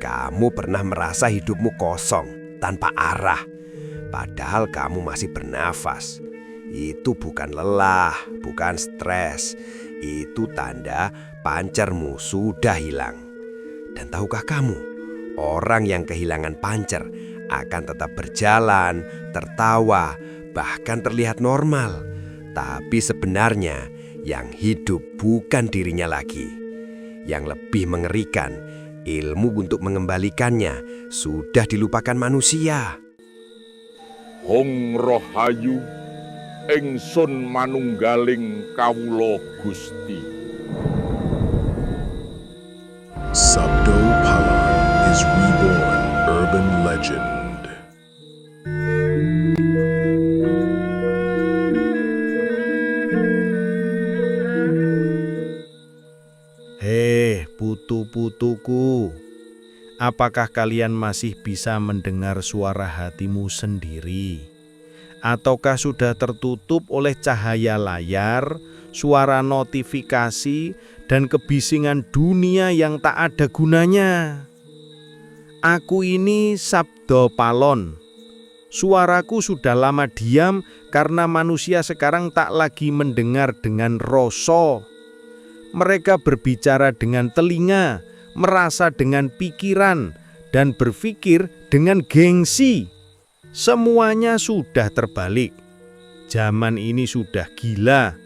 Kamu pernah merasa hidupmu kosong, tanpa arah, padahal kamu masih bernafas. Itu bukan lelah, bukan stres. Itu tanda pancermu sudah hilang. Dan tahukah kamu, orang yang kehilangan pancer akan tetap berjalan, tertawa, bahkan terlihat normal. Tapi sebenarnya yang hidup bukan dirinya lagi. Yang lebih mengerikan, ilmu untuk mengembalikannya sudah dilupakan manusia. Hong Rohayu, ingsun manunggaling kawula Gusti. Sabdo Palon is reborn urban legend. Putu-putuku, apakah kalian masih bisa mendengar suara hatimu sendiri? Ataukah sudah tertutup oleh cahaya layar, suara notifikasi, dan kebisingan dunia yang tak ada gunanya? Aku ini Sabdo Palon. Suaraku sudah lama diam karena manusia sekarang tak lagi mendengar dengan rasa. Mereka berbicara dengan telinga, merasa dengan pikiran, dan berpikir dengan gengsi. Semuanya sudah terbalik. Zaman ini sudah gila,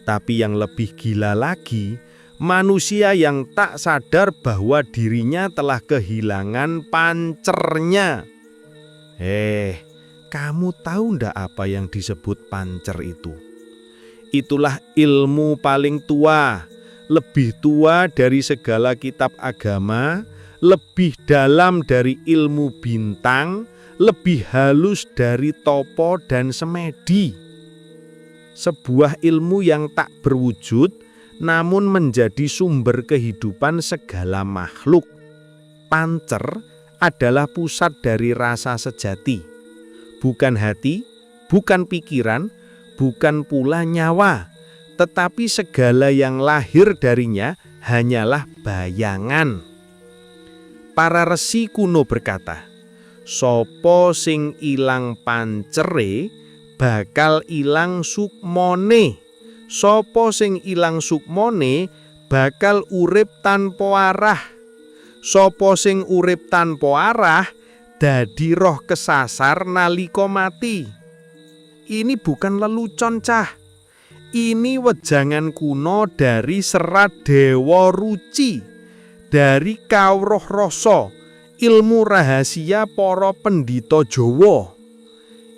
tapi yang lebih gila lagi, manusia yang tak sadar bahwa dirinya telah kehilangan pancernya. Kamu tahu ndak apa yang disebut pancer itu? Itulah ilmu paling tua. Lebih tua dari segala kitab agama, lebih dalam dari ilmu bintang, lebih halus dari topo dan semedi. Sebuah ilmu yang tak berwujud, namun menjadi sumber kehidupan segala makhluk. Pancer adalah pusat dari rasa sejati. Bukan hati, bukan pikiran, bukan pula nyawa. Tetapi segala yang lahir darinya hanyalah bayangan. Para resi kuno berkata, sopo sing ilang pancere, bakal ilang sukmone. Sopo sing ilang sukmone, bakal urip tanpa arah. Sopo sing urip tanpa arah, dadi roh kesasar nalika mati. Ini bukan lelucon cah. Ini wejangan kuno dari Serat Dewa Ruci, dari Kawruh Rasa, ilmu rahasia para pendhita Jawa.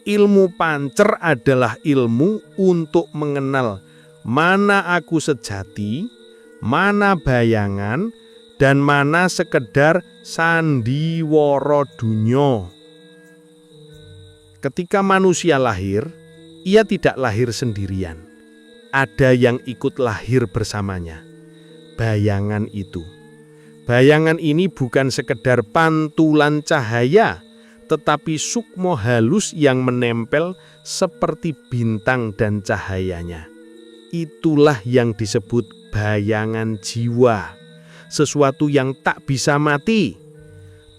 Ilmu pancer adalah ilmu untuk mengenal mana aku sejati, mana bayangan, dan mana sekedar sandiwara dunya. Ketika manusia lahir, ia tidak lahir sendirian. Ada yang ikut lahir bersamanya. Bayangan itu. Bayangan ini bukan sekedar pantulan cahaya, tetapi sukmo halus yang menempel seperti bintang dan cahayanya. Itulah yang disebut bayangan jiwa. Sesuatu yang tak bisa mati.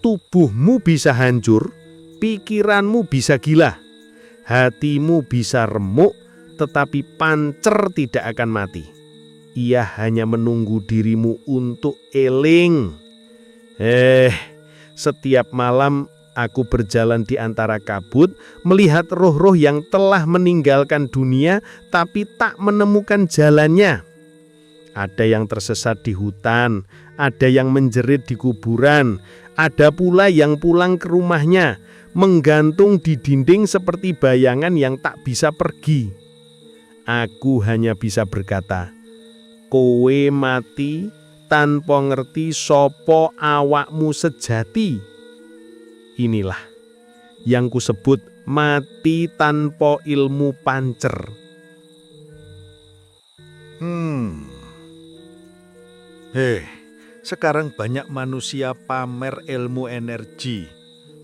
Tubuhmu bisa hancur, pikiranmu bisa gila, hatimu bisa remuk, tetapi pancer tidak akan mati. Ia hanya menunggu dirimu untuk eling. Setiap malam aku berjalan di antara kabut, melihat roh-roh yang telah meninggalkan dunia tapi tak menemukan jalannya. Ada yang tersesat di hutan, ada yang menjerit di kuburan, ada pula yang pulang ke rumahnya, menggantung di dinding seperti bayangan yang tak bisa pergi. Aku hanya bisa berkata, kowe mati tanpa ngerti sopo awakmu sejati. Inilah yang kusebut mati tanpa ilmu pancer. Sekarang banyak manusia pamer ilmu energi,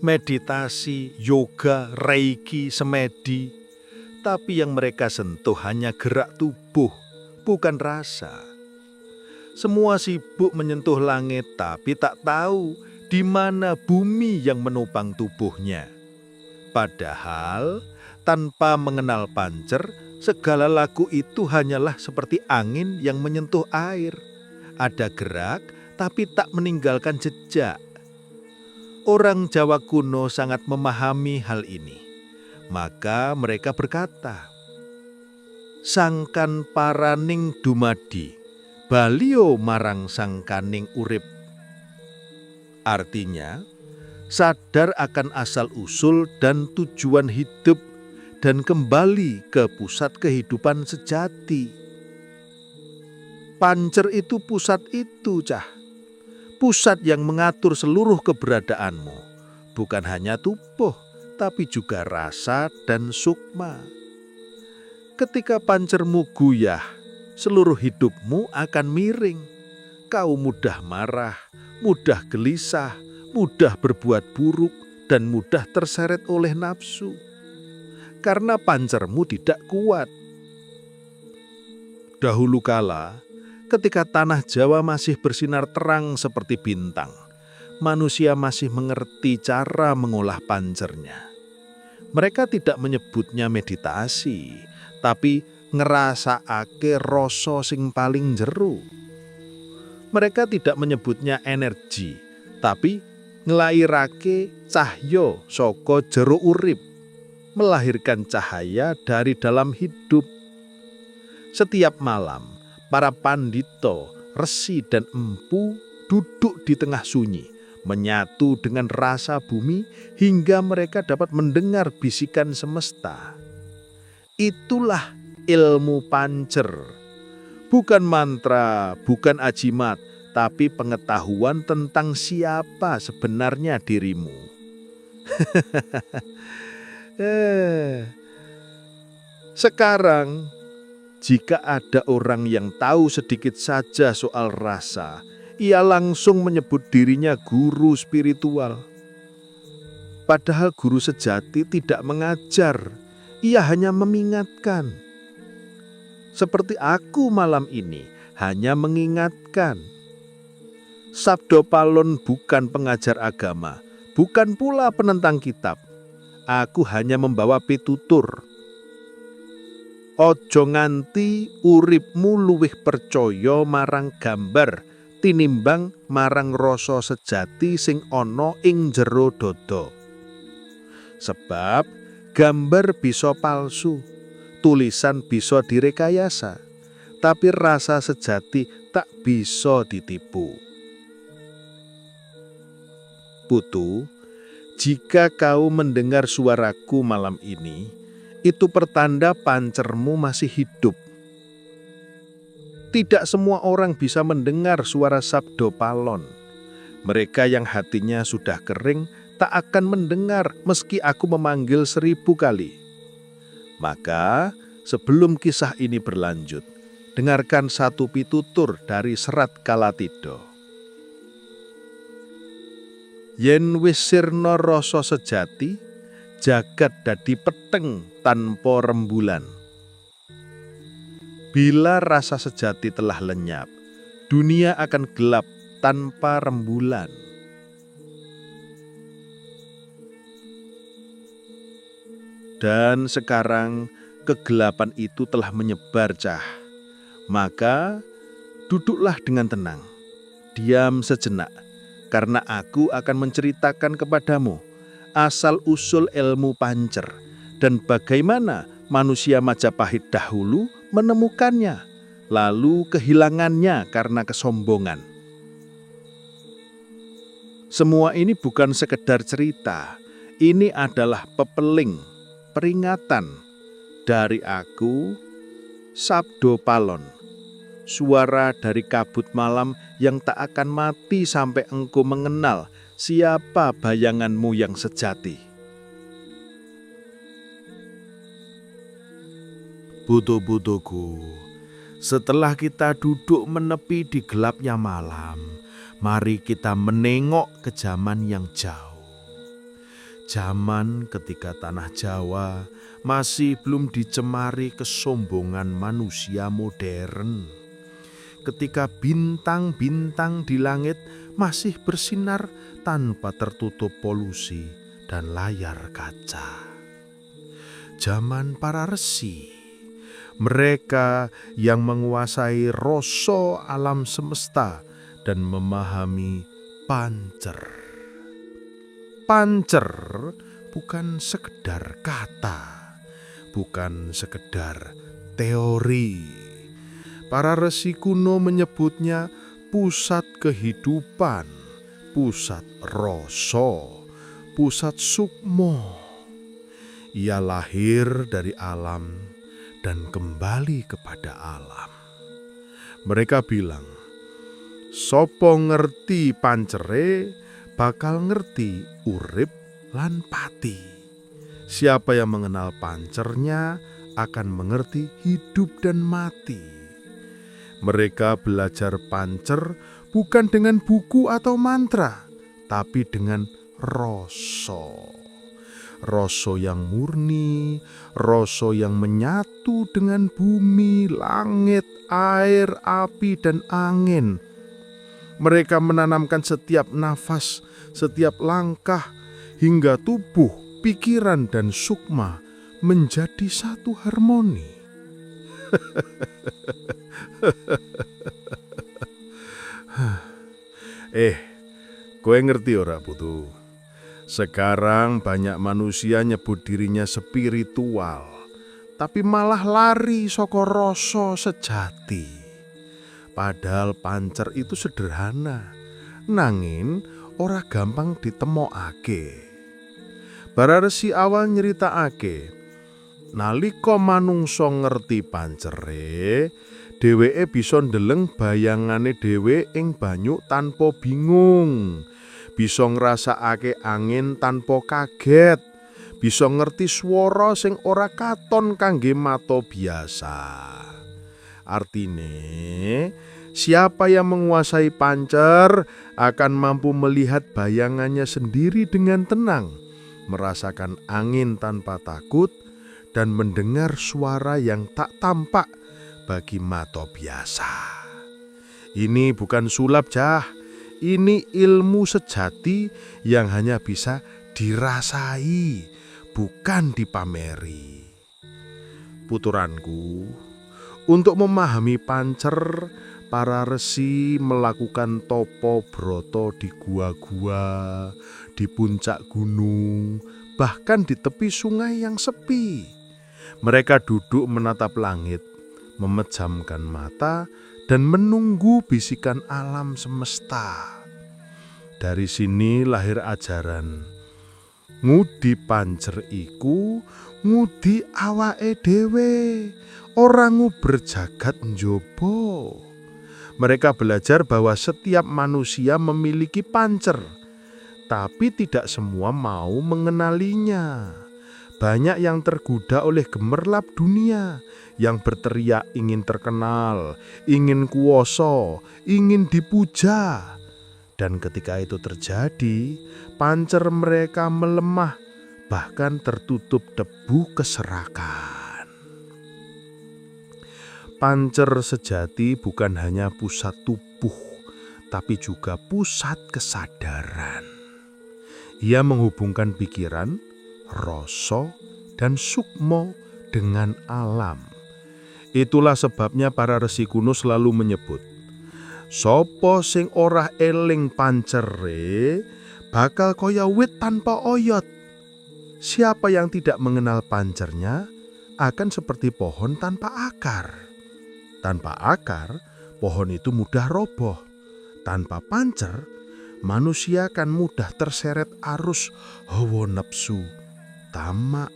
meditasi, yoga, reiki, semedi. Tapi yang mereka sentuh hanya gerak tubuh, bukan rasa. Semua sibuk menyentuh langit, tapi tak tahu di mana bumi yang menopang tubuhnya. Padahal tanpa mengenal pancer, segala laku itu hanyalah seperti angin yang menyentuh air. Ada gerak, tapi tak meninggalkan jejak. Orang Jawa kuno sangat memahami hal ini. Maka mereka berkata, "Sangkan paraning dumadi, balio marang sangkaning urip." Artinya, sadar akan asal-usul dan tujuan hidup dan kembali ke pusat kehidupan sejati. Pancer itu pusat itu, Cah. Pusat yang mengatur seluruh keberadaanmu, bukan hanya tubuh, tapi juga rasa dan sukma. Ketika pancermu goyah, seluruh hidupmu akan miring. Kau mudah marah, mudah gelisah, mudah berbuat buruk, dan mudah terseret oleh nafsu. Karena pancermu tidak kuat. Dahulu kala, ketika tanah Jawa masih bersinar terang seperti bintang, manusia masih mengerti cara mengolah pancernya. Mereka tidak menyebutnya meditasi, tapi ngerasakake rasa sing paling jero. Mereka tidak menyebutnya energi, tapi nglairake cahya saka jero urip, melahirkan cahaya dari dalam hidup. Setiap malam, para pandito, resi, dan empu duduk di tengah sunyi, menyatu dengan rasa bumi hingga mereka dapat mendengar bisikan semesta. Itulah ilmu pancer. Bukan mantra, bukan ajimat, tapi pengetahuan tentang siapa sebenarnya dirimu. Sekarang, jika ada orang yang tahu sedikit saja soal rasa, ia langsung menyebut dirinya guru spiritual. Padahal guru sejati tidak mengajar, ia hanya mengingatkan. Seperti aku malam ini, hanya mengingatkan. Sabdo Palon bukan pengajar agama, bukan pula penentang kitab. Aku hanya membawa pitutur. Ojo nganti uripmu luwih percaya marang gambar tinimbang marang rasa sejati sing ana ing jero dada. Sebab gambar bisa palsu, tulisan bisa direkayasa, tapi rasa sejati tak bisa ditipu. Putu, jika kau mendengar suaraku malam ini, itu pertanda pancermu masih hidup. Tidak semua orang bisa mendengar suara Sabdo Palon. Mereka yang hatinya sudah kering tak akan mendengar meski aku memanggil 1000 kali. Maka sebelum kisah ini berlanjut, dengarkan satu pitutur dari Serat Kalatidha. Yen wis sirna rasa sejati, jagat dadi peteng tanpa rembulan. Bila rasa sejati telah lenyap, dunia akan gelap tanpa rembulan. Dan sekarang kegelapan itu telah menyebar, Cah. Maka duduklah dengan tenang, diam sejenak, karena aku akan menceritakan kepadamu asal-usul ilmu pancer dan bagaimana manusia Majapahit dahulu menemukannya, lalu kehilangannya karena kesombongan. Semua ini bukan sekedar cerita, ini adalah pepeling, peringatan dari aku, Sabdo Palon, suara dari kabut malam yang tak akan mati sampai engkau mengenal siapa bayanganmu yang sejati. Buto-butoku, setelah kita duduk menepi di gelapnya malam, mari kita menengok ke zaman yang jauh. Zaman ketika tanah Jawa masih belum dicemari kesombongan manusia modern. ketika bintang-bintang di langit masih bersinar tanpa tertutup polusi dan layar kaca. Zaman para resi, mereka yang menguasai rasa alam semesta dan memahami pancer. Pancer bukan sekedar kata, bukan sekedar teori. Para resi kuno menyebutnya pusat kehidupan, pusat rasa, pusat sukmo. Ia lahir dari alam dan kembali kepada alam. Mereka bilang, sopo ngerti pancere bakal ngerti urip lan pati. Siapa yang mengenal pancernya akan mengerti hidup dan mati. Mereka belajar pancer bukan dengan buku atau mantra, tapi dengan rasa. Rasa yang murni, rasa yang menyatu dengan bumi, langit, air, api, dan angin. Mereka menanamkan setiap nafas, setiap langkah, hingga tubuh, pikiran, dan sukma menjadi satu harmoni. Kowe ngerti ora, Putu? Sekarang banyak manusia nyebut dirinya spiritual, tapi malah lari saka rasa sejati. Padahal pancer itu sederhana, nanging ora gampang ditemokake. Para resi awal nyeritakake, nalika manungsa ngerti pancere, dheweke bisa ndeleng bayangane dhewe ing banyu tanpa bingung. Bisa ngrasakake angin tanpa kaget, bisa ngerti swara sing ora katon kangge mata biasa. Artine, siapa yang menguasai pancer akan mampu melihat bayangannya sendiri dengan tenang, merasakan angin tanpa takut, dan mendengar suara yang tak tampak bagi mata biasa. Ini bukan sulap, Jah. Ini ilmu sejati yang hanya bisa dirasai, bukan dipameri. Puturanku, untuk memahami pancer, para resi melakukan topo broto di gua-gua, di puncak gunung, bahkan di tepi sungai yang sepi. Mereka duduk menatap langit, memejamkan mata, dan menunggu bisikan alam semesta. Dari sini lahir ajaran, ngudi pancer iku ngudi awake dhewe, ora nguber jagat njaba. Mereka belajar bahwa setiap manusia memiliki pancer, tapi tidak semua mau mengenalinya. Banyak yang tergoda oleh gemerlap dunia, yang berteriak ingin terkenal, ingin kuoso, ingin dipuja. Dan ketika itu terjadi, pancer mereka melemah, bahkan tertutup debu keserakan. Pancer sejati bukan hanya pusat tubuh, tapi juga pusat kesadaran. Ia menghubungkan pikiran, rasa, dan sukmo dengan alam. Itulah sebabnya para resi kuno selalu menyebut, sopo sing ora eling pancere bakal kaya wit tanpa oyot. Siapa yang tidak mengenal pancernya akan seperti pohon tanpa akar. Tanpa akar, pohon itu mudah roboh. Tanpa pancer, manusia akan mudah terseret arus hawa nafsu, tamak,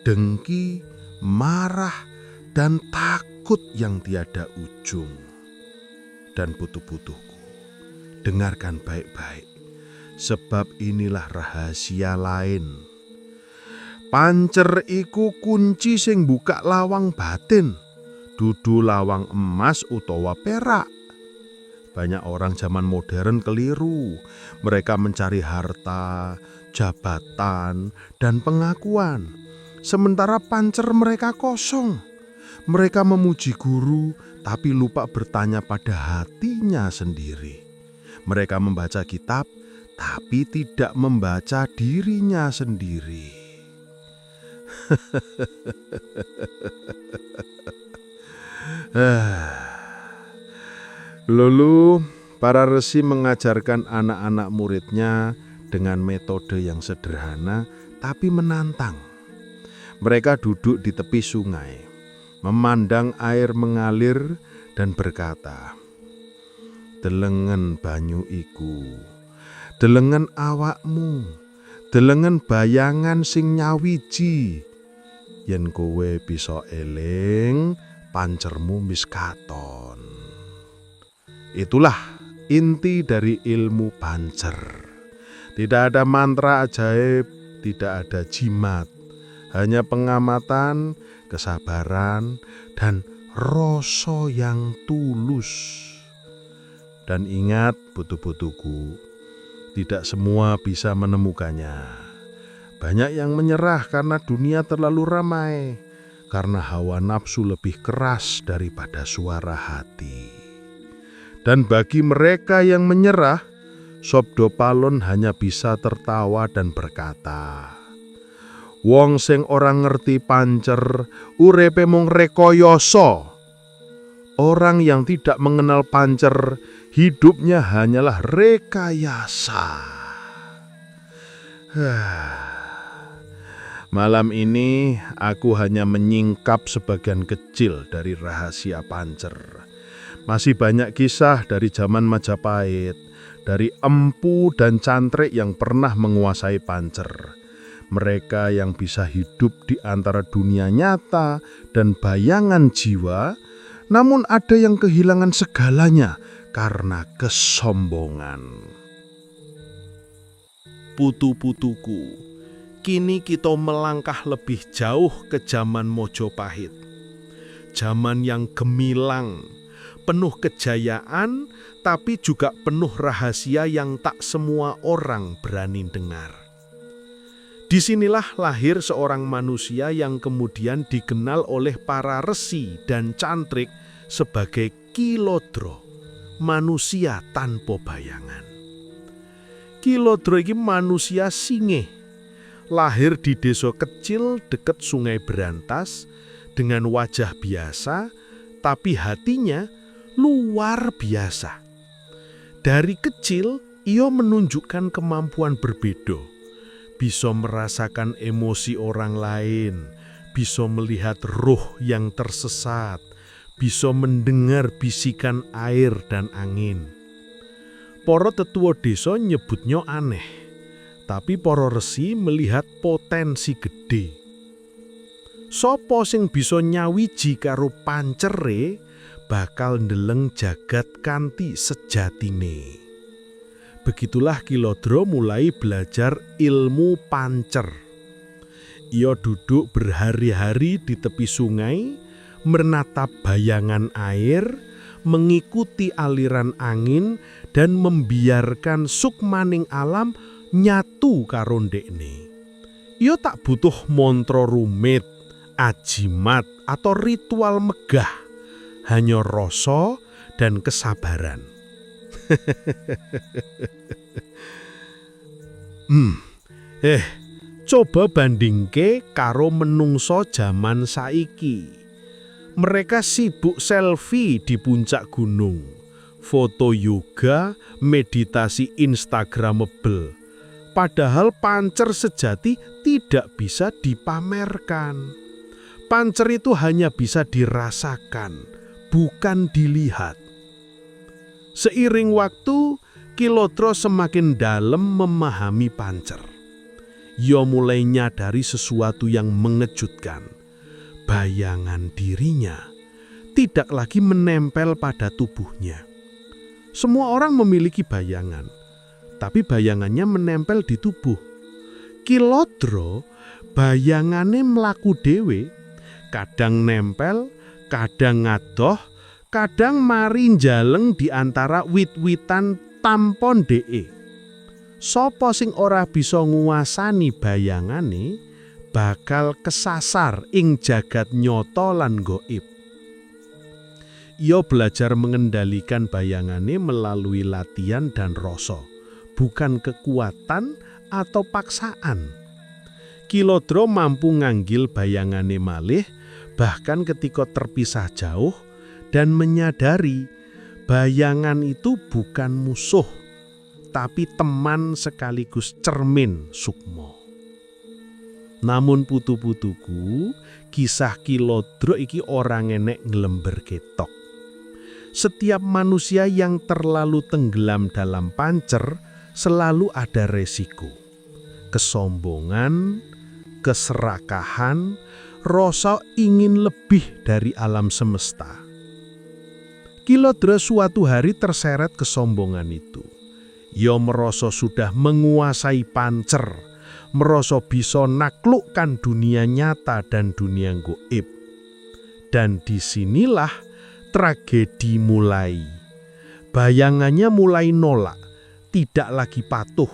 dengki, marah, dan takut yang tiada ujung. Dan putu-putuku, dengarkan baik-baik, sebab inilah rahasia lain. Pancer iku kunci sing buka lawang batin, dudu lawang emas utawa perak. Banyak orang zaman modern keliru. Mereka mencari harta, jabatan, dan pengakuan. Sementara pancer mereka kosong. Mereka memuji guru, tapi lupa bertanya pada hatinya sendiri. Mereka membaca kitab, tapi tidak membaca dirinya sendiri. Lalu para resi mengajarkan anak-anak muridnya dengan metode yang sederhana tapi menantang. Mereka duduk di tepi sungai, memandang air mengalir dan berkata, "Delengen banyu iku, delengen awakmu, delengen bayangan sing nyawiji. Yen kowe bisa eling, pancermu wis katon." Itulah inti dari ilmu pancer. Tidak ada mantra ajaib, tidak ada jimat, hanya pengamatan, kesabaran, dan rasa yang tulus. Dan ingat, putu-putuku, tidak semua bisa menemukannya. Banyak yang menyerah karena dunia terlalu ramai, karena hawa nafsu lebih keras daripada suara hati. Dan bagi mereka yang menyerah, Sabda Palon hanya bisa tertawa dan berkata, "Wong sing ora ngerti pancer, urepe mung rekoyoso." Orang yang tidak mengenal pancer, hidupnya hanyalah rekayasa. Malam ini aku hanya menyingkap sebagian kecil dari rahasia pancer. Masih banyak kisah dari zaman Majapahit, dari empu dan cantrik yang pernah menguasai pancer. Mereka yang bisa hidup di antara dunia nyata dan bayangan jiwa, namun ada yang kehilangan segalanya karena kesombongan. Putu-putuku, kini kita melangkah lebih jauh ke zaman Mojopahit. Zaman yang gemilang, penuh kejayaan, tapi juga penuh rahasia yang tak semua orang berani dengar. Disinilah lahir seorang manusia yang kemudian dikenal oleh para resi dan cantrik sebagai Kilodro, manusia tanpa bayangan. Kilodro ini manusia singeh, lahir di desa kecil dekat Sungai Berantas dengan wajah biasa, tapi hatinya luar biasa. Dari kecil, ia menunjukkan kemampuan berbeda. Bisa merasakan emosi orang lain, bisa melihat roh yang tersesat, bisa mendengar bisikan air dan angin. Para tetua desa nyebutnya aneh, tapi para resi melihat potensi gede. Sopo sing bisa nyawiji karo pancere, bakal ndeleng jagat kanthi sejatine. Begitulah Kilodro mulai belajar ilmu pancer. Ia duduk berhari-hari di tepi sungai, menatap bayangan air, mengikuti aliran angin, dan membiarkan sukmaning alam nyatu karo ndekne. Ia tak butuh mantra rumit, ajimat, atau ritual megah. Hanya rasa dan kesabaran. Coba bandingke karo menungso zaman saiki. Mereka sibuk selfie di puncak gunung, foto yoga, meditasi instagramable. Padahal pancer sejati tidak bisa dipamerkan. Pancer itu hanya bisa dirasakan, bukan dilihat. Seiring waktu, Kilodro semakin dalam memahami pancer. Ia mulai nyadari sesuatu yang mengejutkan. Bayangan dirinya tidak lagi menempel pada tubuhnya. Semua orang memiliki bayangan, tapi bayangannya menempel di tubuh. Kilodro bayangane mlaku dhewe, kadang nempel, kadang ngadoh, kadang mari njaleng di antara wit-witan tampon DE. Sapa sing ora bisa nguasani bayangane bakal kesasar ing jagat nyata lan gaib. Ia belajar mengendalikan bayangane melalui latihan dan rasa, bukan kekuatan atau paksaan. Kilodro mampu nganggil bayangane malih bahkan ketika terpisah jauh dan menyadari bayangan itu bukan musuh, tapi teman sekaligus cermin sukma. Namun putu-putuku, kisah Kilodro iki ora ngenek nglember ketok. Setiap manusia yang terlalu tenggelam dalam pancer selalu ada resiko. Kesombongan, keserakahan, rasa ingin lebih dari alam semesta. Kilodro suatu hari terseret kesombongan itu. Ia merasa sudah menguasai pancer, merasa bisa naklukkan dunia nyata dan dunia gaib. Dan disinilah tragedi mulai. Bayangannya mulai nolak, tidak lagi patuh,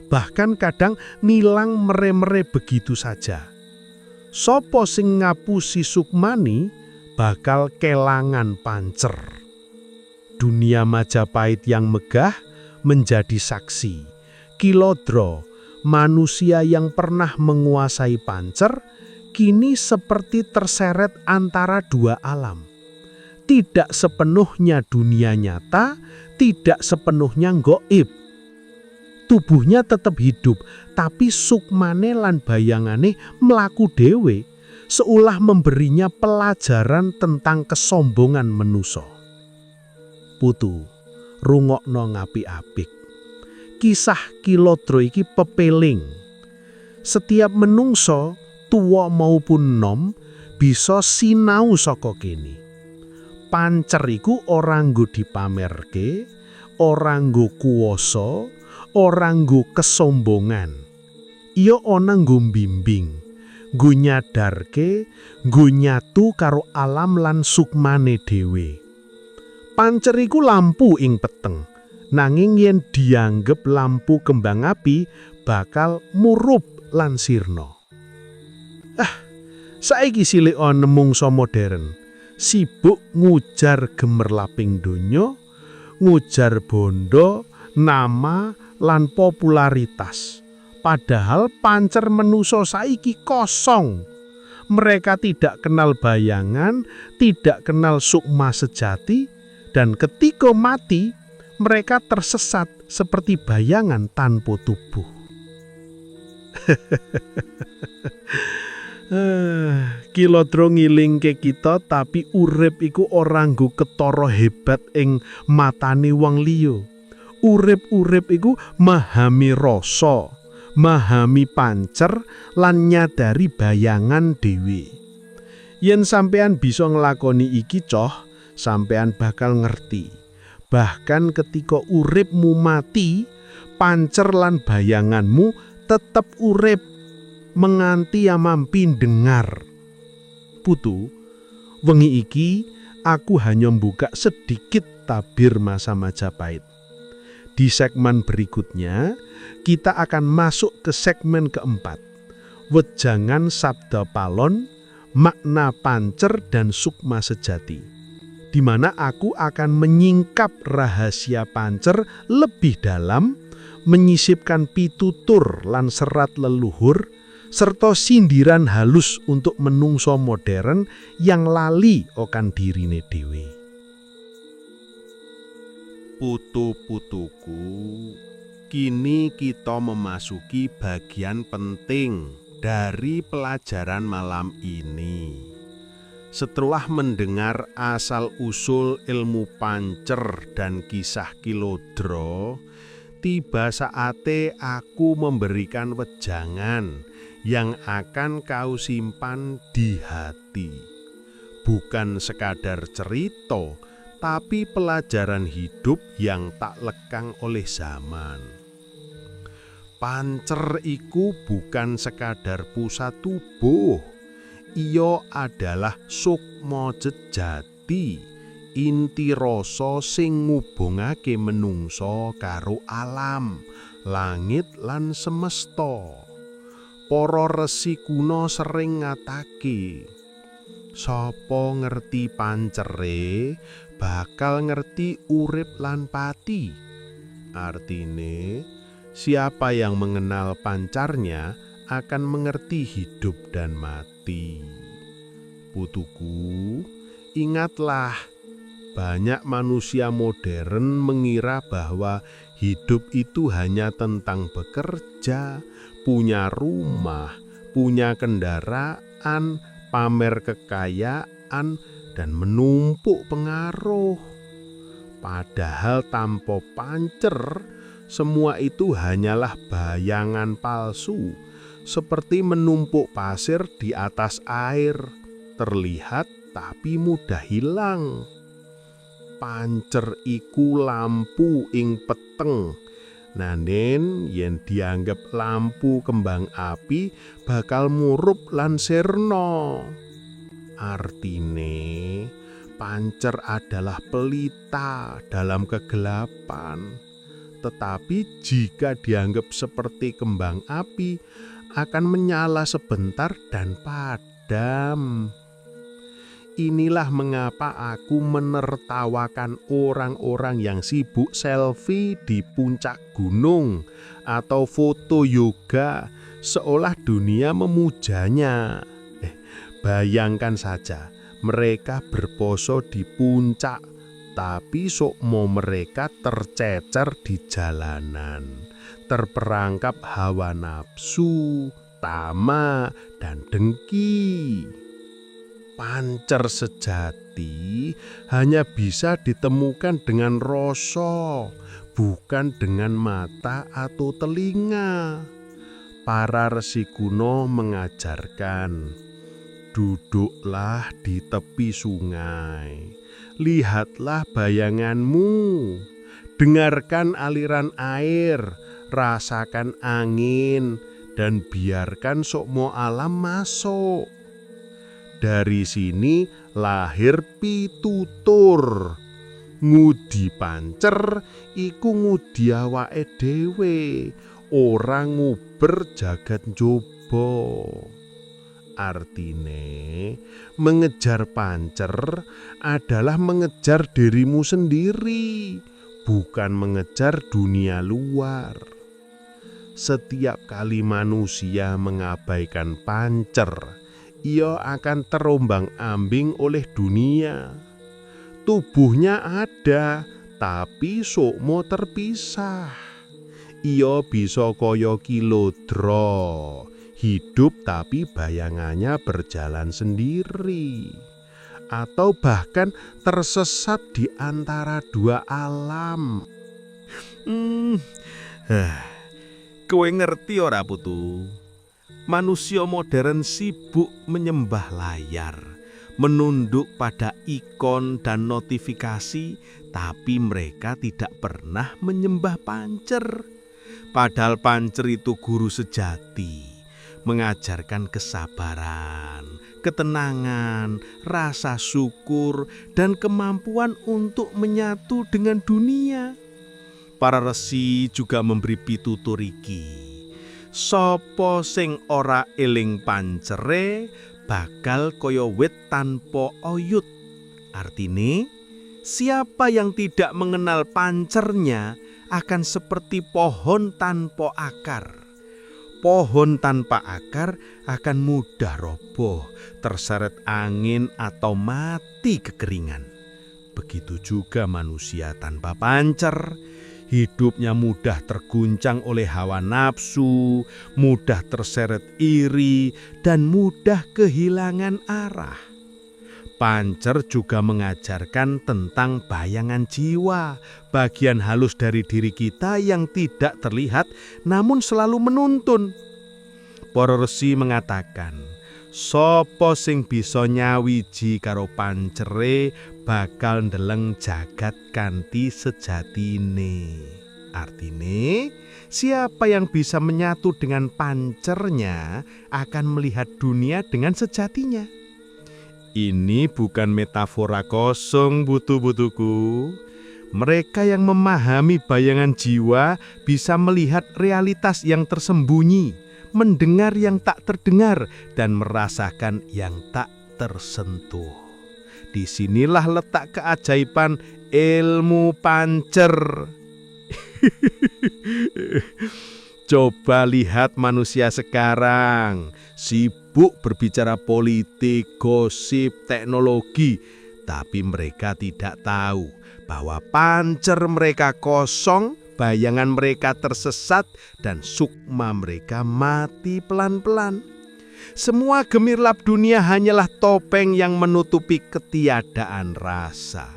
bahkan kadang nilang mere-mere begitu saja. Sopo sing ngapusi Sukmani bakal kelangan pancer. Dunia Majapahit yang megah menjadi saksi. Kilodro, manusia yang pernah menguasai pancer, kini seperti terseret antara dua alam. Tidak sepenuhnya dunia nyata, tidak sepenuhnya gaib. Tubuhnya tetap hidup, tapi sukmane lan bayangane mlaku dhewe, seulah memberinya pelajaran tentang kesombongan manusa. Putu, rungokno ngapik-apik. Kisah Kilodro iki pepeling. Setiap menungso, tuwa maupun nom, bisa sinau saka kene. Pancer iku ora nggo dipamerke, ora nggo kuwasa, ora nggo kesombongan. Ia ana nggo mbimbing, nggo nyadarke, nggo nyatu karo alam lan sukmane dhewe. Pancer iku lampu ing peteng, nanging yen dianggep lampu kembang api bakal murup lan sirna. Saiki cilik ana mungsa modern, sibuk ngujar gemerlaping donya, ngujar bondo, nama, lan popularitas. Padahal pancer menuso saiki kosong. Mereka tidak kenal bayangan, tidak kenal sukma sejati, dan ketika mati, mereka tersesat seperti bayangan tanpa tubuh. Kilodro ngilingke kita tapi urip iku ora nggo ketara hebat ing matane wong liya. Urip-urip iku mahami rasa, mahami pancer lan nyadari bayangan dhewe. Yen sampean bisa nglakoni iki coh, sampean bakal ngerti. Bahkan ketika uripmu mati, pancer lan bayanganmu tetep urip menganti amampi dengar. Putu, wengi iki aku hanya buka sedikit tabir masa Majapahit. Di segmen berikutnya, kita akan masuk ke segmen keempat. Wejangan Sabda Palon, makna pancer dan sukma sejati. Di mana aku akan menyingkap rahasia pancer lebih dalam, menyisipkan pitutur lan serat leluhur, serta sindiran halus untuk menungso modern yang lali akan dirine dhewe. Putu-putuku, kini kita memasuki bagian penting dari pelajaran malam ini. Setelah mendengar asal-usul ilmu pancer dan kisah Kilodro, tiba saatnya aku memberikan wejangan yang akan kau simpan di hati. Bukan sekadar cerita, tapi pelajaran hidup yang tak lekang oleh zaman. Pancer iku bukan sekadar pusat tubuh. Ia adalah sukma sejati, inti rasa sing ngubungake menungso karo alam, langit lan semesta. Para resi kuno sering ngatake, Sapa ngerti pancere bakal ngerti urip lan pati. Artine, siapa yang mengenal pancarnya akan mengerti hidup dan mati. Putuku, ingatlah, banyak manusia modern mengira bahwa hidup itu hanya tentang bekerja, punya rumah, punya kendaraan, pamer kekayaan, dan menumpuk pengaruh. Padahal tanpa pancer, semua itu hanyalah bayangan palsu, seperti menumpuk pasir di atas air, terlihat tapi mudah hilang. Pancer iku lampu ing peteng. Nanen yen dianggep lampu kembang api bakal murup lan sirna. Artine, pancer adalah pelita dalam kegelapan. Tetapi jika dianggap seperti kembang api, akan menyala sebentar dan padam. Inilah mengapa aku menertawakan orang-orang yang sibuk selfie di puncak gunung atau foto yoga seolah dunia memujanya. Bayangkan saja, mereka berposo di puncak, tapi sokmo mereka tercecer di jalanan, terperangkap hawa nafsu, tama, dan dengki. Pancer sejati hanya bisa ditemukan dengan rasa, bukan dengan mata atau telinga. Para resi kuno mengajarkan, duduklah di tepi sungai, lihatlah bayanganmu, dengarkan aliran air, rasakan angin, dan biarkan sokmo alam masuk. Dari sini lahir pitutur. Ngudi pancer iku ngudi awake dhewe, ora nguber jagat njaba. Artine, mengejar pancer adalah mengejar dirimu sendiri, bukan mengejar dunia luar. Setiap kali manusia mengabaikan pancer, ia akan terombang-ambing oleh dunia. Tubuhnya ada, tapi sukmo terpisah. Ia bisa kaya kilodra, hidup tapi bayangannya berjalan sendiri. Atau bahkan tersesat di antara dua alam. Kowe ngerti ora putu? Manusia modern sibuk menyembah layar, menunduk pada ikon dan notifikasi, tapi mereka tidak pernah menyembah pancer. Padahal pancer itu guru sejati, mengajarkan kesabaran, ketenangan, rasa syukur, dan kemampuan untuk menyatu dengan dunia. Para resi juga memberi pitutur iki. Sapa sing ora eling pancere bakal kaya wit tanpa oyut. Artine, siapa yang tidak mengenal pancernya akan seperti pohon tanpa akar. Pohon tanpa akar akan mudah roboh, terseret angin atau mati kekeringan. Begitu juga manusia tanpa pancer. Hidupnya mudah terguncang oleh hawa nafsu, mudah terseret iri, dan mudah kehilangan arah. Pancer juga mengajarkan tentang bayangan jiwa, bagian halus dari diri kita yang tidak terlihat namun selalu menuntun. Para resi mengatakan, sapa sing bisa nyawiji karo pancere bakal ndeleng jagat kanthi sejatine. Artine, siapa yang bisa menyatu dengan pancernya akan melihat dunia dengan sejatinya. Ini bukan metafora kosong, butu-butuku. Mereka yang memahami bayangan jiwa bisa melihat realitas yang tersembunyi, mendengar yang tak terdengar, dan merasakan yang tak tersentuh. Disinilah letak keajaiban ilmu pancer. Coba lihat manusia sekarang, sibuk berbicara politik, gosip, teknologi, tapi mereka tidak tahu bahwa pancer mereka kosong, bayangan mereka tersesat, dan sukma mereka mati pelan-pelan. Semua gemirlap dunia hanyalah topeng yang menutupi ketiadaan rasa.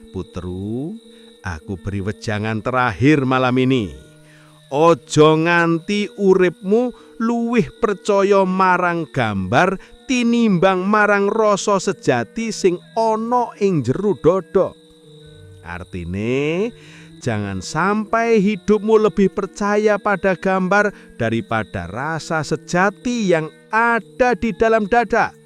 Putru, aku beri wejangan terakhir malam ini. Ojo nganti uripmu luwih percaya marang gambar tinimbang marang rasa sejati sing ana ing jero dada. Artine, jangan sampai hidupmu lebih percaya pada gambar daripada rasa sejati yang ada di dalam dada.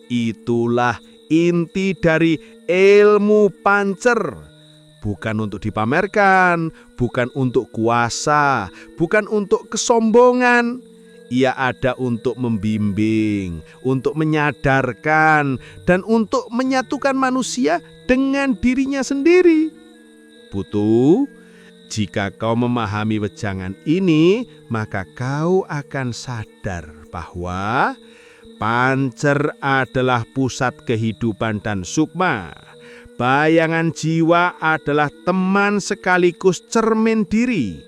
Itulah inti dari ilmu pancer. Bukan untuk dipamerkan, bukan untuk kuasa, bukan untuk kesombongan. Ia ada untuk membimbing, untuk menyadarkan, dan untuk menyatukan manusia dengan dirinya sendiri. Putu, jika kau memahami wejangan ini, maka kau akan sadar bahwa pancer adalah pusat kehidupan dan sukma. Bayangan jiwa adalah teman sekaligus cermin diri.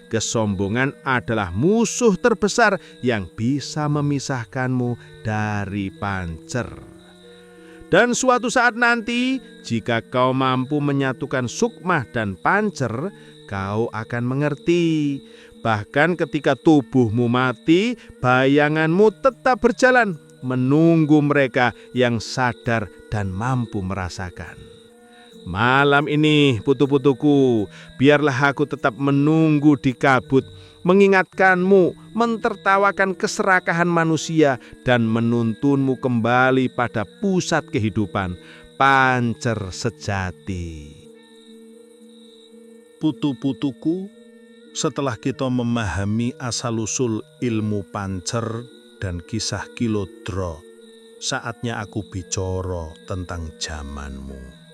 Kesombongan adalah musuh terbesar yang bisa memisahkanmu dari pancer. Dan suatu saat nanti, jika kau mampu menyatukan sukmah dan pancer, kau akan mengerti. Bahkan ketika tubuhmu mati, bayanganmu tetap berjalan, menunggu mereka yang sadar dan mampu merasakan. Malam ini, putu-putuku, biarlah aku tetap menunggu di kabut, mengingatkanmu, mentertawakan keserakahan manusia, dan menuntunmu kembali pada pusat kehidupan, pancer sejati. Putu-putuku, setelah kita memahami asal-usul ilmu pancer dan kisah Kilodra, saatnya aku bicara tentang zamanmu.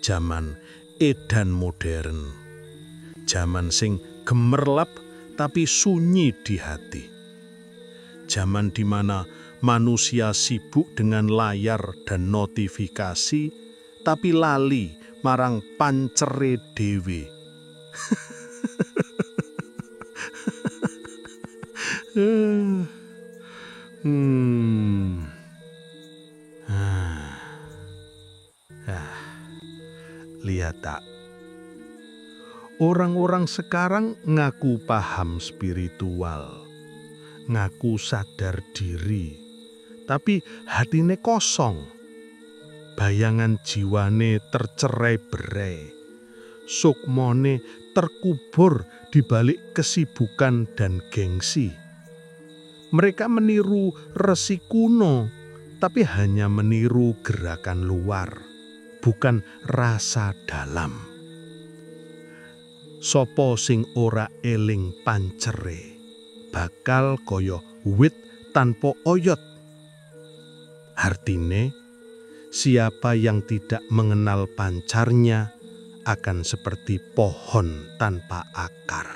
Zaman edan modern, zaman sing gemerlap tapi sunyi di hati. Zaman di mana manusia sibuk dengan layar dan notifikasi, tapi lali marang pancere dhewe. Lihat tak, orang-orang sekarang ngaku paham spiritual, ngaku sadar diri, tapi hatine kosong. Bayangan jiwane tercerai-berai, sukmone terkubur di balik kesibukan dan gengsi. Mereka meniru resi kuno, tapi hanya meniru gerakan luar, bukan rasa dalam. Sopo sing ora eling pancere, bakal kaya wit tanpa oyot. Artine, siapa yang tidak mengenal pancarnya akan seperti pohon tanpa akar.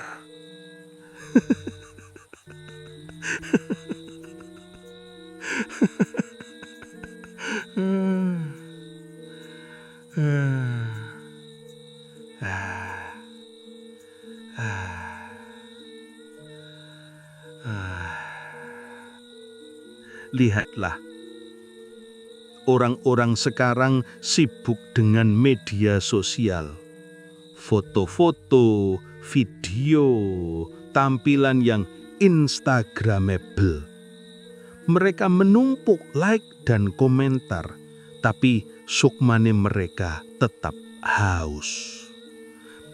Lihatlah, orang-orang sekarang sibuk dengan media sosial. Foto-foto, video, tampilan yang instagramable. Mereka menumpuk like dan komentar, tapi sukmane mereka tetap haus.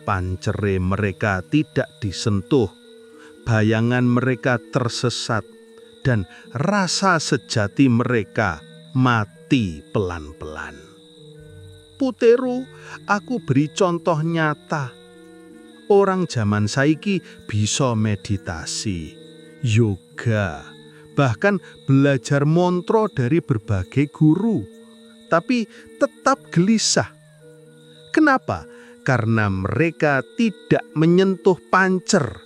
Pancere mereka tidak disentuh, bayangan mereka tersesat, dan rasa sejati mereka mati pelan-pelan. Puteru, aku beri contoh nyata. Orang zaman saiki bisa meditasi, yoga, bahkan belajar montro dari berbagai guru, tapi tetap gelisah. Kenapa? Karena mereka tidak menyentuh pancer,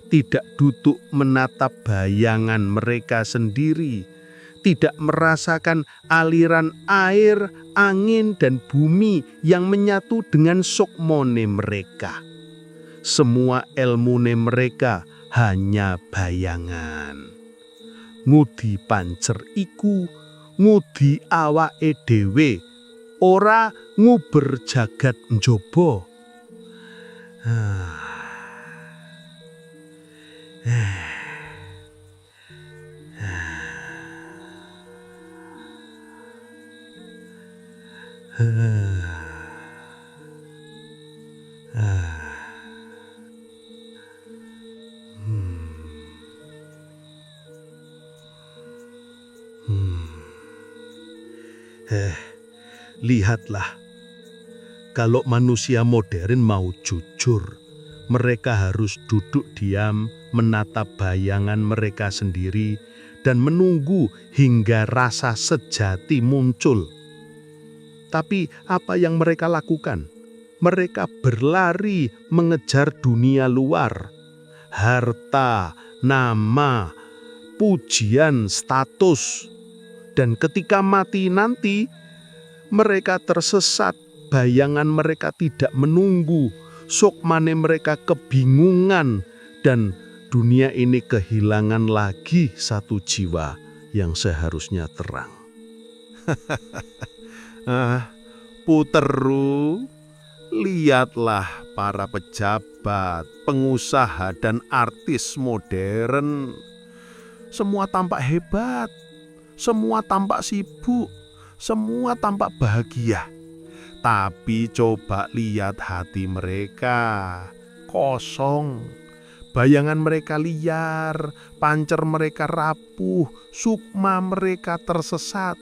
tidak duduk menatap bayangan mereka sendiri, tidak merasakan aliran air, angin, dan bumi yang menyatu dengan sukmone mereka. Semua ilmune mereka hanya bayangan. Ngudi pancer iku ngudi awake dhewe, ora nguber jagat njaba. Lihatlah, kalau manusia modern mau jujur, mereka harus duduk diam, menatap bayangan mereka sendiri, dan menunggu hingga rasa sejati muncul. Tapi apa yang mereka lakukan? Mereka berlari mengejar dunia luar. Harta, nama, pujian, status. Dan ketika mati nanti, mereka tersesat, bayangan mereka tidak menunggu, sukmane mereka kebingungan, dan dunia ini kehilangan lagi satu jiwa yang seharusnya terang. Puteru, lihatlah para pejabat, pengusaha, dan artis modern. Semua tampak hebat, semua tampak sibuk, semua tampak bahagia. Tapi coba lihat hati mereka, kosong. Bayangan mereka liar, pancer mereka rapuh, sukma mereka tersesat.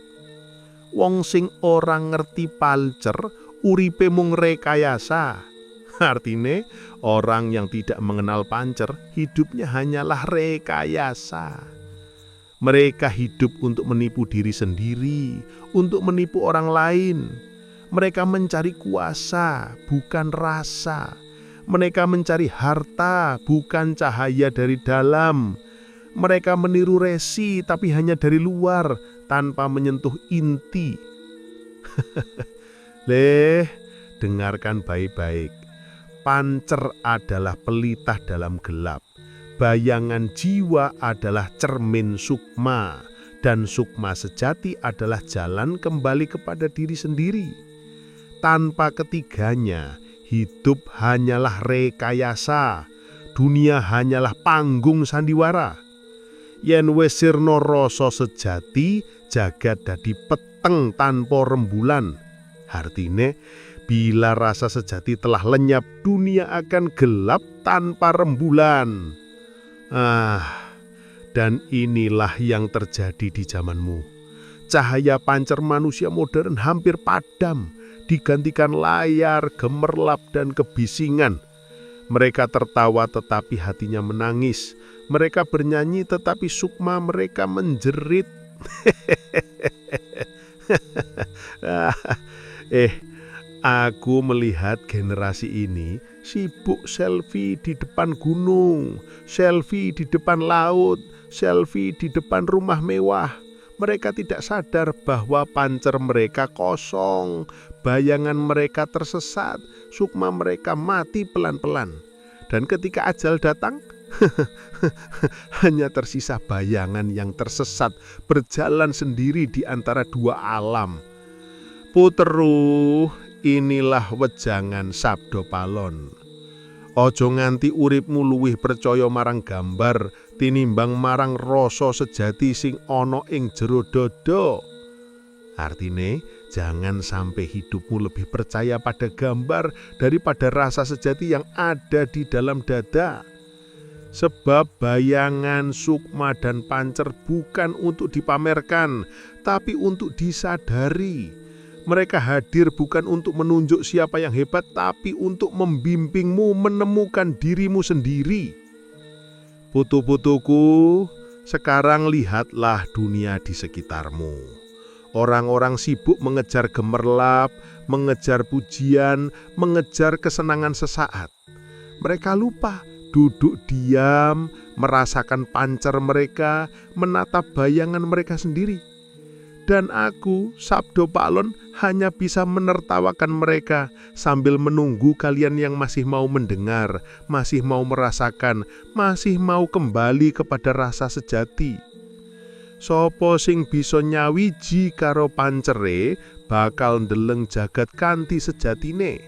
Wong sing orang ngerti pancer, uripe mung rekayasa. Artine, orang yang tidak mengenal pancer, hidupnya hanyalah rekayasa. Mereka hidup untuk menipu diri sendiri, untuk menipu orang lain. Mereka mencari kuasa, bukan rasa. Mereka mencari harta, bukan cahaya dari dalam. Mereka meniru resi, tapi hanya dari luar, tanpa menyentuh inti. Dengarkan baik-baik. Pancer adalah pelitah dalam gelap. Bayangan jiwa adalah cermin sukma, dan sukma sejati adalah jalan kembali kepada diri sendiri. Tanpa ketiganya, hidup hanyalah rekayasa, dunia hanyalah panggung sandiwara. Yen wis sirna rasa sejati, jagat dadi peteng tanpa rembulan. Artine, bila rasa sejati telah lenyap, dunia akan gelap tanpa rembulan. Dan inilah yang terjadi di zamanmu. Cahaya pancer manusia modern hampir padam, digantikan layar, gemerlap, dan kebisingan. Mereka tertawa tetapi hatinya menangis. Mereka bernyanyi tetapi sukma mereka menjerit. Aku melihat generasi ini sibuk selfie di depan gunung, selfie di depan laut, selfie di depan rumah mewah. Mereka tidak sadar bahwa pancer mereka kosong, bayangan mereka tersesat, sukma mereka mati pelan-pelan. Dan ketika ajal datang, hanya tersisa bayangan yang tersesat berjalan sendiri di antara dua alam. Puteru, inilah wejangan sabdo palon. Ojo nganti uripmu luwih percaya marang gambar tinimbang marang rasa sejati sing ana ing jero dada. Artine, jangan sampai hidupmu lebih percaya pada gambar daripada rasa sejati yang ada di dalam dada. Sebab bayangan, sukma, dan pancer bukan untuk dipamerkan, tapi untuk disadari. Mereka hadir bukan untuk menunjuk siapa yang hebat, tapi untuk membimbingmu menemukan dirimu sendiri. Putu-putuku, Sekarang lihatlah dunia di sekitarmu. Orang-orang sibuk mengejar gemerlap, mengejar pujian, mengejar kesenangan sesaat. Mereka lupa duduk diam, merasakan pancar mereka, menatap bayangan mereka sendiri. Dan aku, Sabdo Palon, hanya bisa menertawakan mereka sambil menunggu kalian yang masih mau mendengar, masih mau merasakan, masih mau kembali kepada rasa sejati. Sopo sing bisa nyawiji karo pancere bakal ndeleng jagat kanthi sejatine.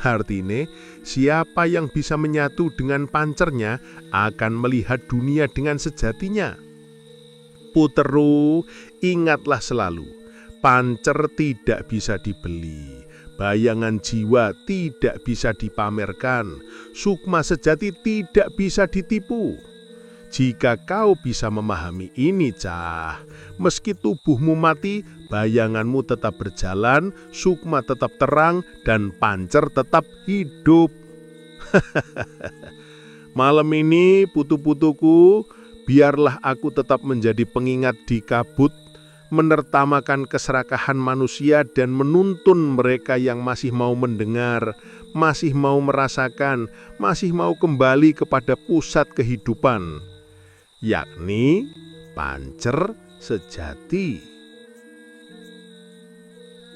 Artine, siapa yang bisa menyatu dengan pancernya akan melihat dunia dengan sejatinya. Puteru, ingatlah selalu, pancer tidak bisa dibeli, bayangan jiwa tidak bisa dipamerkan, sukma sejati tidak bisa ditipu. Jika kau bisa memahami ini, Cah, meski tubuhmu mati, bayanganmu tetap berjalan, sukma tetap terang, dan pancer tetap hidup. Malam ini, putu-putuku, biarlah aku tetap menjadi pengingat di kabut, menertamakan keserakahan manusia dan menuntun mereka yang masih mau mendengar, masih mau merasakan, masih mau kembali kepada pusat kehidupan, yakni pancer sejati.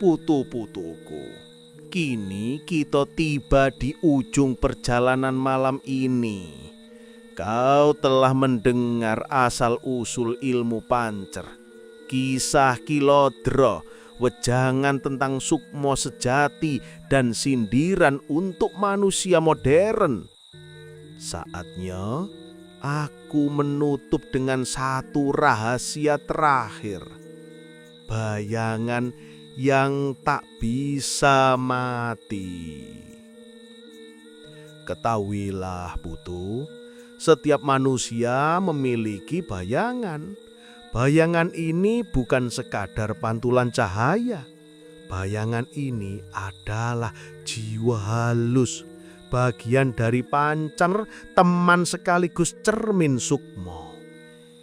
Putu-putuku, kini kita tiba di ujung perjalanan malam ini. Kau telah mendengar asal-usul ilmu pancer, kisah Kilodro, wejangan tentang sukmo sejati, dan sindiran untuk manusia modern. Saatnya aku menutup dengan satu rahasia terakhir. Bayangan yang tak bisa mati. Ketahuilah, Putu, setiap manusia memiliki bayangan. Bayangan ini bukan sekadar pantulan cahaya. Bayangan ini adalah jiwa halus, bagian dari pancer, teman sekaligus cermin sukmo.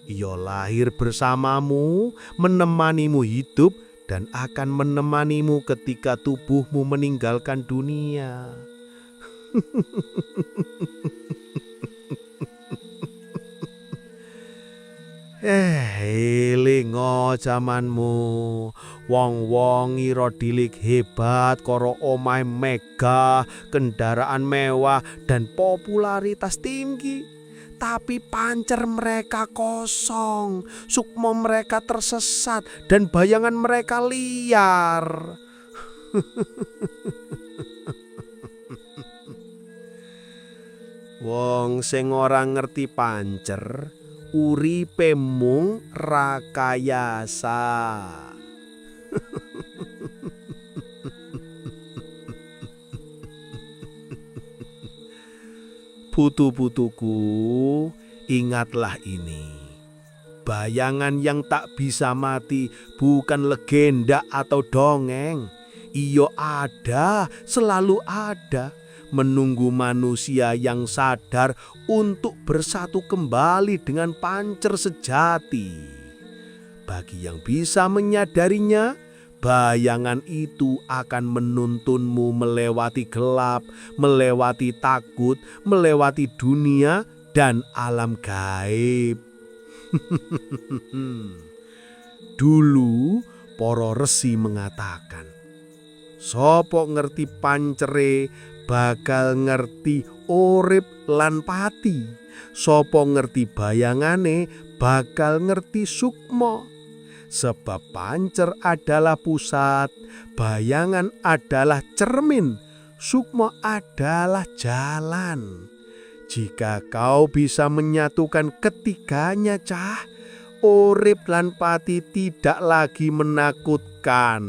Ia lahir bersamamu, menemanimu hidup, dan akan menemanimu ketika tubuhmu meninggalkan dunia. Elingo jamanmu, wong-wong ngira dilik hebat karo omahe megah, kendaraan mewah dan popularitas tinggi. Tapi pancer mereka kosong, sukmo mereka tersesat dan bayangan mereka liar. Wong sing ora ngerti pancer uripe mung rakayasa. Putu-putuku, ingatlah ini. Bayangan yang tak bisa mati bukan legenda atau dongeng. Ia ada, selalu ada, menunggu manusia yang sadar untuk bersatu kembali dengan pancer sejati. Bagi yang bisa menyadarinya, bayangan itu akan menuntunmu melewati gelap, melewati takut, melewati dunia dan alam gaib. Dulu para resi mengatakan, sopo ngerti pancere bakal ngerti urip lan pati. Sopo ngerti bayangane bakal ngerti sukmo. Sebab pancer adalah pusat, bayangan adalah cermin, sukmo adalah jalan. Jika kau bisa menyatukan ketiganya, Cah, urip lan pati tidak lagi menakutkan.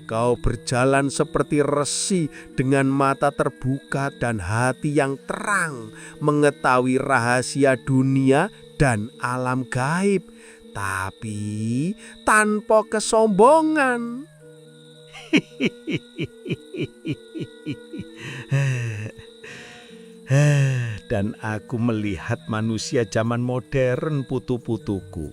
Kau berjalan seperti resi dengan mata terbuka dan hati yang terang, mengetahui rahasia dunia dan alam gaib, tapi tanpa kesombongan. Dan aku melihat manusia zaman modern, putu-putuku.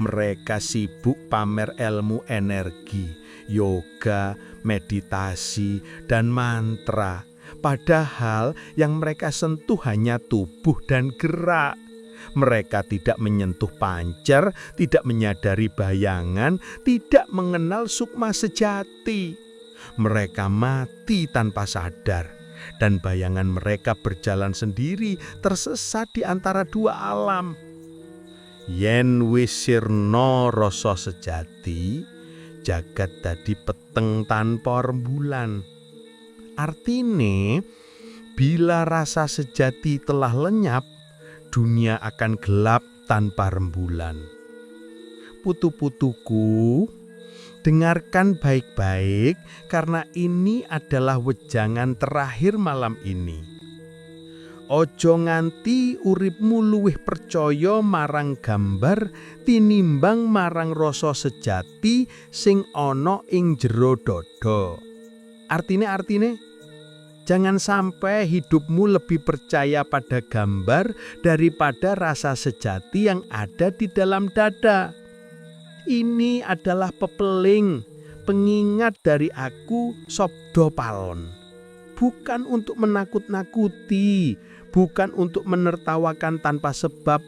Mereka sibuk pamer ilmu energi, yoga, meditasi, dan mantra. Padahal yang mereka sentuh hanya tubuh dan gerak. Mereka tidak menyentuh pancer, tidak menyadari bayangan, tidak mengenal sukma sejati. Mereka mati tanpa sadar, dan bayangan mereka berjalan sendiri, tersesat di antara dua alam. Yen wis sirna rasa sejati, jagat dadi peteng tanpa rembulan. Artine, bila rasa sejati telah lenyap, dunia akan gelap tanpa rembulan. Putu-putuku, dengarkan baik-baik karena ini adalah wejangan terakhir malam ini. Ojo nganti uripmu luwih percaya marang gambar tinimbang marang rasa sejati sing ana ing jero dada. Artine jangan sampai hidupmu lebih percaya pada gambar daripada rasa sejati yang ada di dalam dada. Ini adalah pepeling, pengingat dari aku, Sabda Palon. Bukan untuk menakut-nakuti, bukan untuk menertawakan tanpa sebab,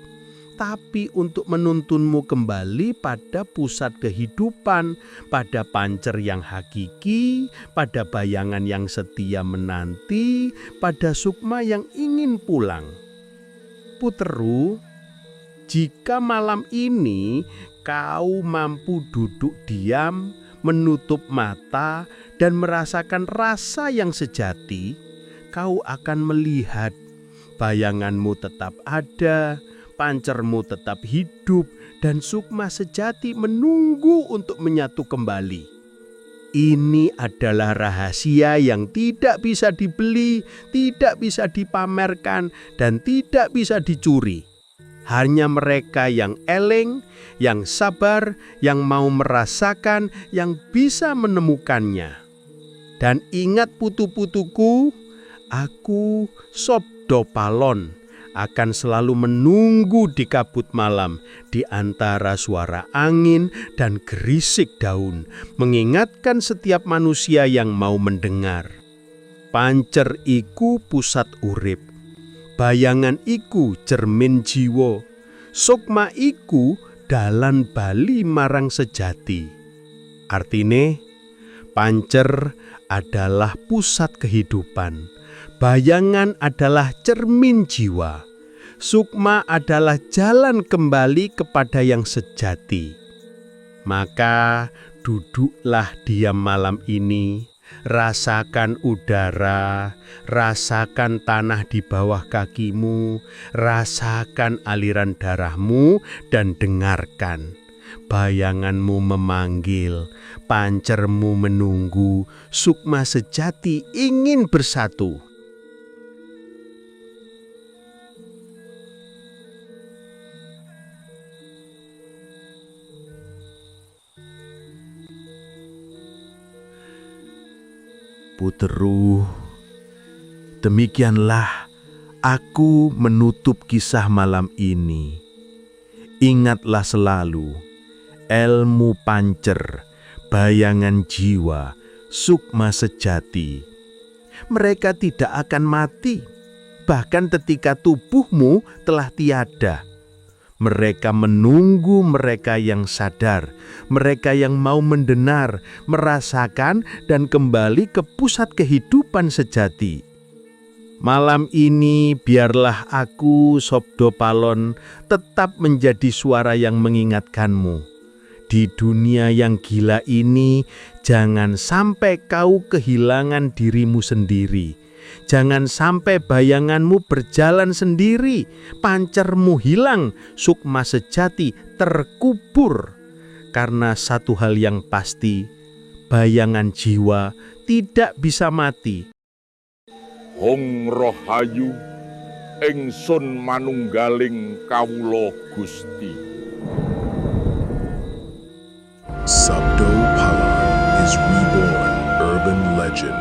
tapi untuk menuntunmu kembali pada pusat kehidupan, pada pancer yang hakiki, pada bayangan yang setia menanti, pada sukma yang ingin pulang. Puteru, jika malam ini kau mampu duduk diam, menutup mata, dan merasakan rasa yang sejati, kau akan melihat bayanganmu tetap ada, pancermu tetap hidup, dan sukma sejati menunggu untuk menyatu kembali. Ini adalah rahasia yang tidak bisa dibeli, tidak bisa dipamerkan, dan tidak bisa dicuri. Hanya mereka yang eleng, yang sabar, yang mau merasakan, yang bisa menemukannya. Dan ingat putu-putuku, aku Sabda Palon akan selalu menunggu di kabut malam di antara suara angin dan gerisik daun, mengingatkan setiap manusia yang mau mendengar. Pancer iku pusat urip, bayangan iku cermin jiwa, sukma iku dalan bali marang sejati. Artine, pancer adalah pusat kehidupan, bayangan adalah cermin jiwa, sukma adalah jalan kembali kepada yang sejati. Maka duduklah diam malam ini, rasakan udara, rasakan tanah di bawah kakimu, rasakan aliran darahmu, dan dengarkan. Bayanganmu memanggil, pancermu menunggu, sukma sejati ingin bersatu. Puteru, demikianlah aku menutup kisah malam ini. Ingatlah selalu, ilmu pancer, bayangan jiwa, sukma sejati. Mereka tidak akan mati, bahkan ketika tubuhmu telah tiada. Mereka menunggu mereka yang sadar, mereka yang mau mendengar, merasakan, dan kembali ke pusat kehidupan sejati. Malam ini biarlah aku, Sabda Palon, tetap menjadi suara yang mengingatkanmu. Di dunia yang gila ini, jangan sampai kau kehilangan dirimu sendiri. Jangan sampai bayanganmu berjalan sendiri, pancermu hilang, sukma sejati terkubur. Karena satu hal yang pasti, bayangan jiwa tidak bisa mati. Hong Rohayu, ingsun manunggaling kawula Gusti. Sabdo Palon is reborn urban legend.